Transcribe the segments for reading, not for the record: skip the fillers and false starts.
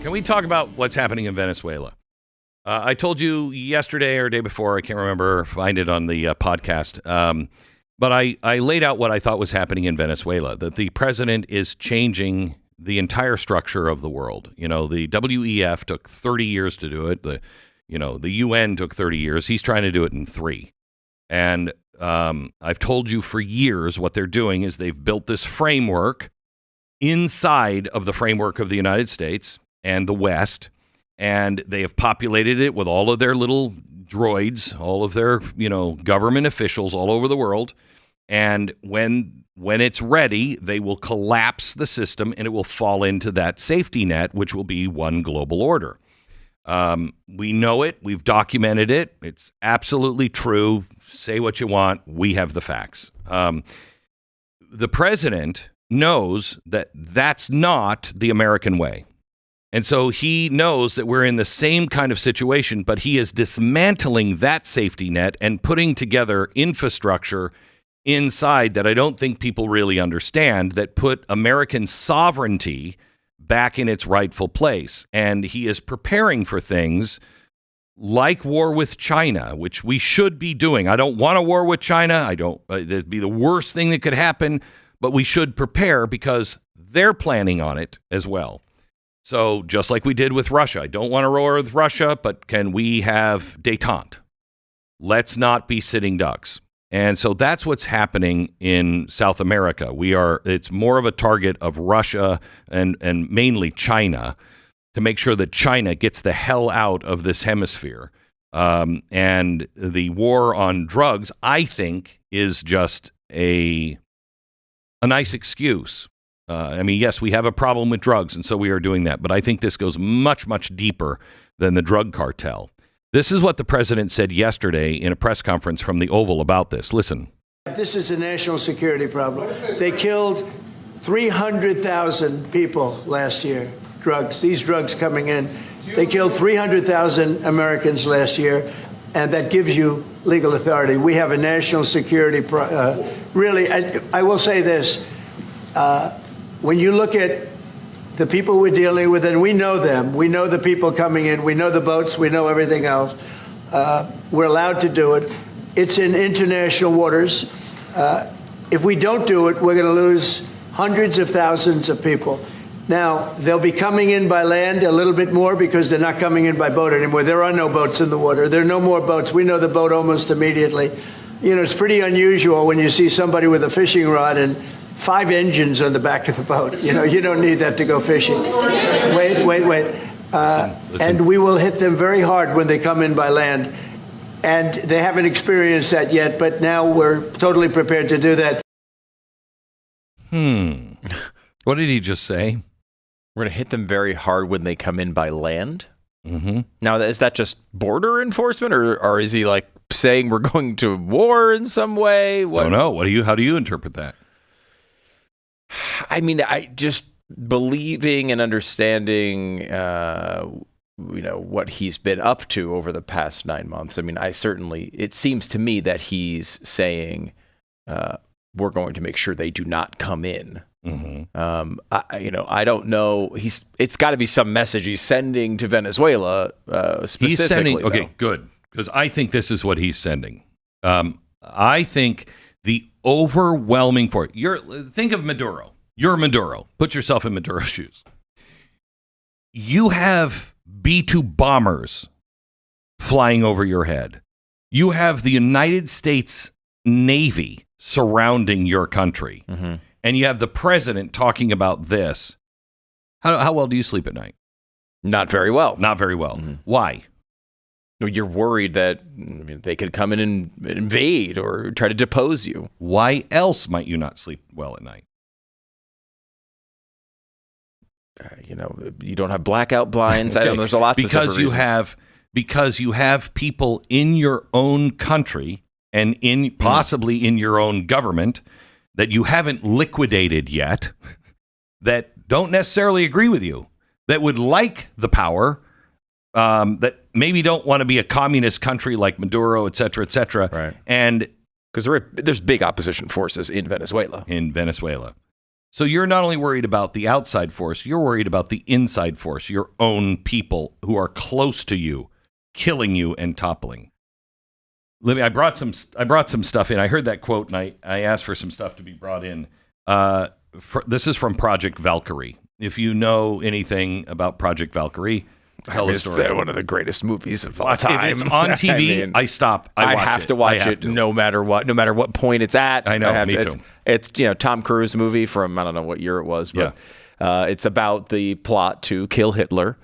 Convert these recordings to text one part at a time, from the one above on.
Can we talk about what's happening in Venezuela? I told you yesterday or day before, I can't remember, find it on the podcast, but I laid out what I thought was happening in Venezuela, that the president is changing the entire structure of the world. You know, the WEF took 30 years to do it. The UN took 30 years. He's trying to do it in 3. And I've told you for years what they're doing is they've built this framework inside of the framework of the United States and the West, and they have populated it with all of their little droids, all of their, government officials all over the world. And when it's ready, they will collapse the system and it will fall into that safety net, which will be one global order. We know it. We've documented it. It's absolutely true. Say what you want. We have the facts. The president knows that that's not the American way. And so he knows that we're in the same kind of situation, but he is dismantling that safety net and putting together infrastructure inside that I don't think people really understand, that put American sovereignty back in its rightful place. And he is preparing for things like war with China, which we should be doing. I don't want a war with China. That'd be the worst thing that could happen, but we should prepare because they're planning on it as well. So just like we did with Russia, I don't want to war with Russia, but can we have détente? Let's not be sitting ducks. And so that's what's happening in South America. It's more of a target of Russia and mainly China to make sure that China gets the hell out of this hemisphere. And the war on drugs, I think, is just a nice excuse. Yes, we have a problem with drugs, and so we are doing that. But I think this goes much, much deeper than the drug cartel. This is what the president said yesterday in a press conference from the Oval about this. Listen. This is a national security problem. They killed 300,000 people last year, these drugs coming in. They killed 300,000 Americans last year, and that gives you legal authority. We have a national security really, I will say this. When you look at the people we're dealing with, and we know them, we know the people coming in, we know the boats, we know everything else. We're allowed to do it. It's in international waters. If we don't do it, we're going to lose hundreds of thousands of people. Now, they'll be coming in by land a little bit more because they're not coming in by boat anymore. There are no boats in the water. There are no more boats. We know the boat almost immediately. It's pretty unusual when you see somebody with a fishing rod and 5 engines on the back of the boat. You don't need that to go fishing. Wait. Listen. And we will hit them very hard when they come in by land. And they haven't experienced that yet, but now we're totally prepared to do that. What did he just say? We're going to hit them very hard when they come in by land? Mm-hmm. Now, is that just border enforcement, or is he like saying we're going to war in some way? I don't know. How do you interpret that? I just believing and understanding, what he's been up to over the past 9 months. It seems to me that he's saying we're going to make sure they do not come in. Mm-hmm. I don't know. It's got to be some message he's sending to Venezuela specifically. He's sending. Okay, good, because I think this is what he's sending. I think the overwhelming force. Think of Maduro. You're Maduro. Put yourself in Maduro's shoes. You have B-2 bombers flying over your head. You have the United States Navy surrounding your country. Mm-hmm. And you have the president talking about this. How well do you sleep at night? Not very well. Not very well. Mm-hmm. Why? You're worried that they could come in and invade or try to depose you. Why else might you not sleep well at night? You don't have blackout blinds. Okay. I don't know. There's a lot of different reasons. Because you have people in your own country and possibly in your own government that you haven't liquidated yet, that don't necessarily agree with you, that would like the power, that maybe don't want to be a communist country like Maduro, et cetera, et cetera. Right. And because there's big opposition forces in Venezuela. So you're not only worried about the outside force, you're worried about the inside force, your own people who are close to you, killing you and toppling. Libby, I brought some stuff in. I heard that quote, and I asked for some stuff to be brought in. This is from Project Valkyrie. If you know anything about Project Valkyrie, tell the story. It's one of the greatest movies of all time. If it's on TV, I stop. I have to watch it no matter what point it's at. I know, me too. It's Tom Cruise movie from, I don't know what year it was, but it's about the plot to kill Hitler.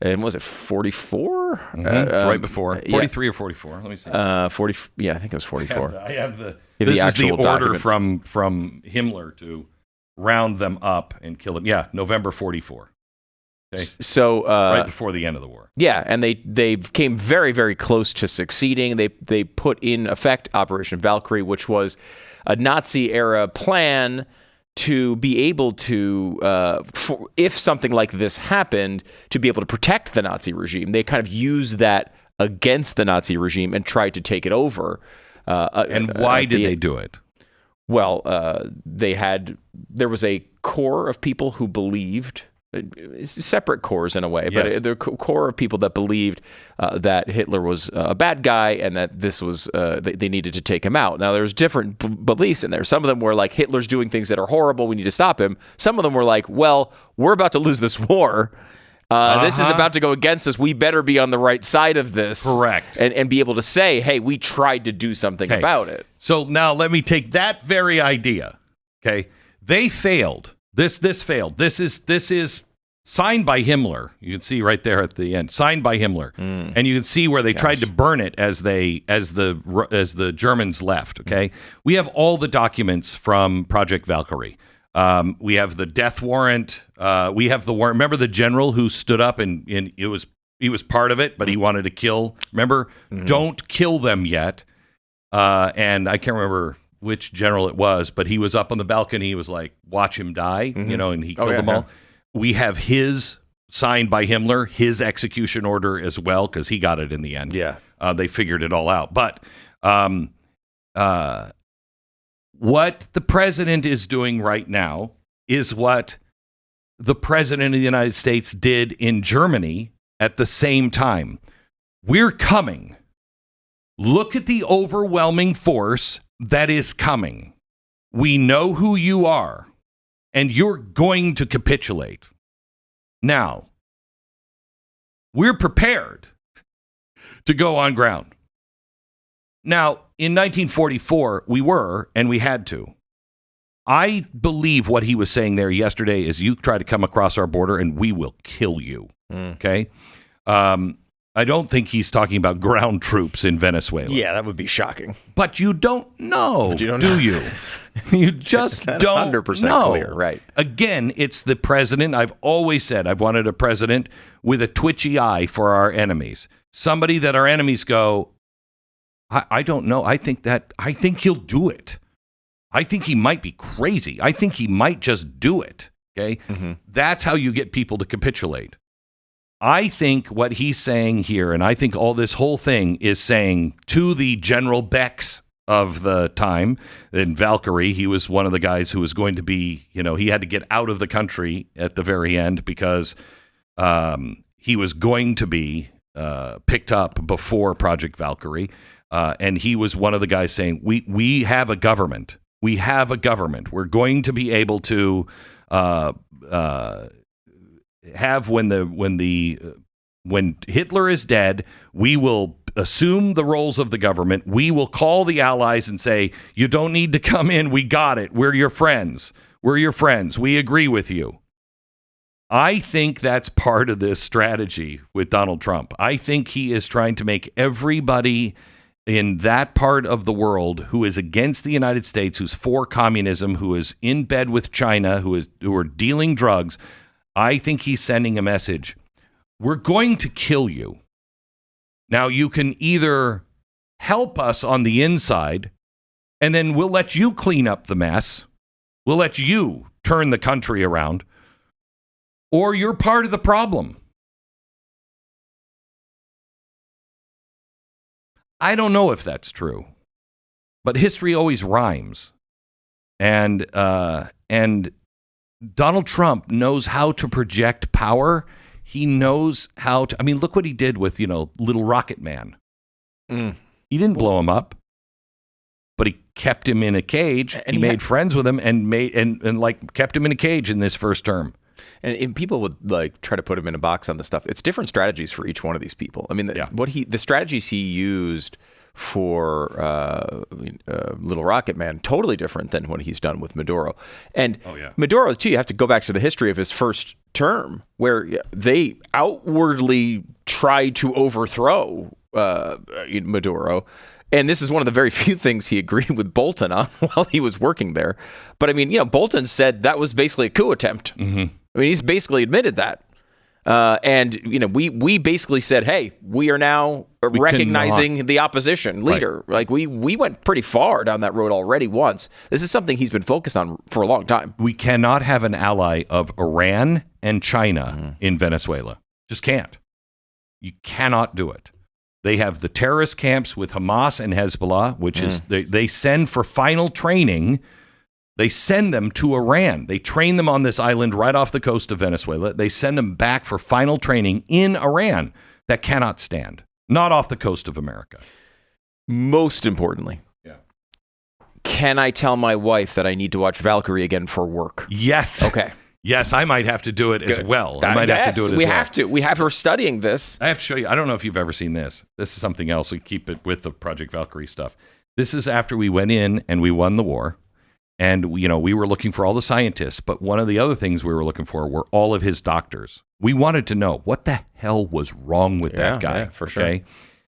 And was it 44? Right before 43 or 44? Let me see. 40. Yeah, I think it was 44. I have the. This is the order from Himmler to round them up and kill them. Yeah, November 44. Okay. So right before the end of the war. Yeah, and they came very, very close to succeeding. They put in effect Operation Valkyrie, which was a Nazi-era plan to be able to, if something like this happened, to be able to protect the Nazi regime. They kind of used that against the Nazi regime and tried to take it over. And why did they do it? Well, there was a core of people who believed, separate cores in a way, but the core of people that believed that Hitler was a bad guy and that this was they needed to take him out. Now, there's different beliefs in there. Some of them were like, Hitler's doing things that are horrible, we need to stop him. Some of them were like, well, we're about to lose this war. This is about to go against us. We better be on the right side of this. Correct. And be able to say, hey, we tried to do something about it. So now let me take that very idea. Okay. They failed. This failed. This is signed by Himmler. You can see right there at the end, signed by Himmler. And you can see where they tried to burn it as the Germans left. Okay. We have all the documents from Project Valkyrie. We have the death warrant. We have the warrant. Remember the general who stood up and he was part of it, but he wanted to kill. Remember, don't kill them yet. And I can't remember which general it was, but he was up on the balcony. He was like, "Watch him die," and he killed them all. We have his signed by Himmler, his execution order as well, because he got it in the end. Yeah, they figured it all out, but. What the president is doing right now is what the president of the United States did in Germany at the same time. We're coming. Look at the overwhelming force that is coming. We know who you are, and you're going to capitulate. Now, we're prepared to go on ground. Now, in 1944, we were, and we had to. I believe what he was saying there yesterday is you try to come across our border and we will kill you. Okay? I don't think he's talking about ground troops in Venezuela. Yeah, that would be shocking. But you don't know, do you? You just don't 100% know. Clear, right. Again, it's the president. I've always said I've wanted a president with a twitchy eye for our enemies. Somebody that our enemies go, I don't know. I think he'll do it. I think he might be crazy. I think he might just do it. Okay. That's how you get people to capitulate. I think what he's saying here, and I think all this whole thing is saying to the General Becks of the time in Valkyrie, he was one of the guys who was going to be, he had to get out of the country at the very end because he was going to be picked up before Project Valkyrie. And he was one of the guys saying, we have a government. We have a government. We're going to be able to have when Hitler is dead, we will assume the roles of the government. We will call the allies and say, you don't need to come in. We got it. We're your friends. We're your friends. We agree with you. I think that's part of this strategy with Donald Trump. I think he is trying to make everybody in that part of the world who is against the United States, who's for communism, who is in bed with China, who are dealing drugs, I think he's sending a message. We're going to kill you. Now, you can either help us on the inside, and then we'll let you clean up the mess. We'll let you turn the country around, or you're part of the problem. I don't know if that's true, but history always rhymes. And Donald Trump knows how to project power. He knows how to. I mean, look what he did with, Little Rocket Man. He didn't blow him up, but he kept him in a cage. And he made friends with him and kept him in a cage in this first term. And people would try to put him in a box on this stuff. It's different strategies for each one of these people. I mean, the strategies he used for Little Rocket Man, totally different than what he's done with Maduro. And Maduro, too, you have to go back to the history of his first term, where they outwardly tried to overthrow Maduro. And this is one of the very few things he agreed with Bolton on while he was working there. But I mean, Bolton said that was basically a coup attempt. Mm-hmm. I mean, he's basically admitted that. And we basically said, hey, we are now recognizing the opposition leader. Right. Like we went pretty far down that road already once. This is something he's been focused on for a long time. We cannot have an ally of Iran and China in Venezuela. Just can't. You cannot do it. They have the terrorist camps with Hamas and Hezbollah, which is they send for final training. They send them to Iran. They train them on this island right off the coast of Venezuela. They send them back for final training in Iran. That cannot stand. Not off the coast of America. Most importantly, can I tell my wife that I need to watch Valkyrie again for work? Yes. Okay. Yes, I might have to do it as well. I might have to do it as well. We have to. We have her studying this. I have to show you. I don't know if you've ever seen this. This is something else. We keep it with the Project Valkyrie stuff. This is after we went in and we won the war. And, we were looking for all the scientists. But one of the other things we were looking for were all of his doctors. We wanted to know what the hell was wrong with that guy. Yeah, for sure.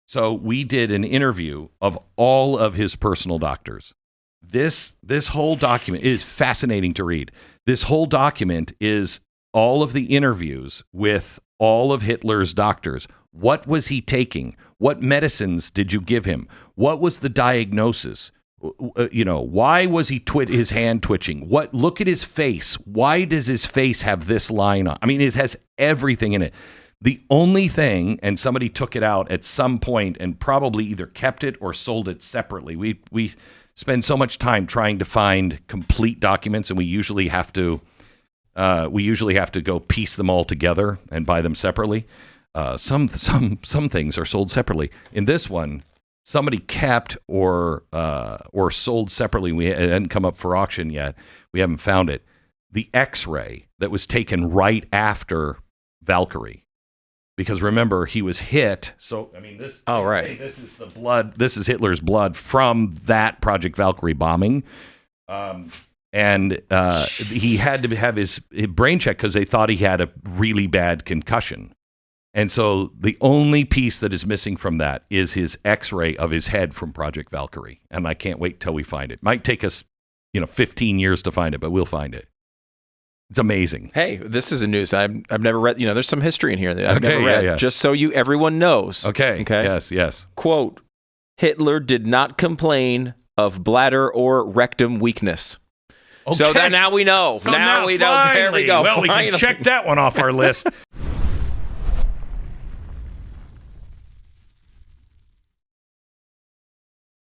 So we did an interview of all of his personal doctors. This whole document is fascinating to read. This whole document is all of the interviews with all of Hitler's doctors. What was he taking? What medicines did you give him? What was the diagnosis? Why was his hand twitching? Look at his face. Why does his face have this line on? I mean, it has everything in it. The only thing, and somebody took it out at some point and probably either kept it or sold it separately. We spend so much time trying to find complete documents, and we usually have to go piece them all together and buy them separately. Some things are sold separately. In this one, somebody kept or sold separately. It hadn't come up for auction yet. We haven't found it. The X-ray that was taken right after Valkyrie. Because remember, he was hit. So, I mean, this. Oh, right. This is the blood. This is Hitler's blood from that Project Valkyrie bombing. And he had to have his brain checked because they thought he had a really bad concussion. And so the only piece that is missing from that is his X-ray of his head from Project Valkyrie. And I can't wait till we find it. Might take us, 15 years to find it, but we'll find it. It's amazing. Hey, this is a news. I've never read. There's some history in here that I've never read. Yeah. Just so everyone knows. Okay. Yes. Quote: Hitler did not complain of bladder or rectum weakness. Okay. So now we know. So now we know. There we go. Well, we can check that one off our list.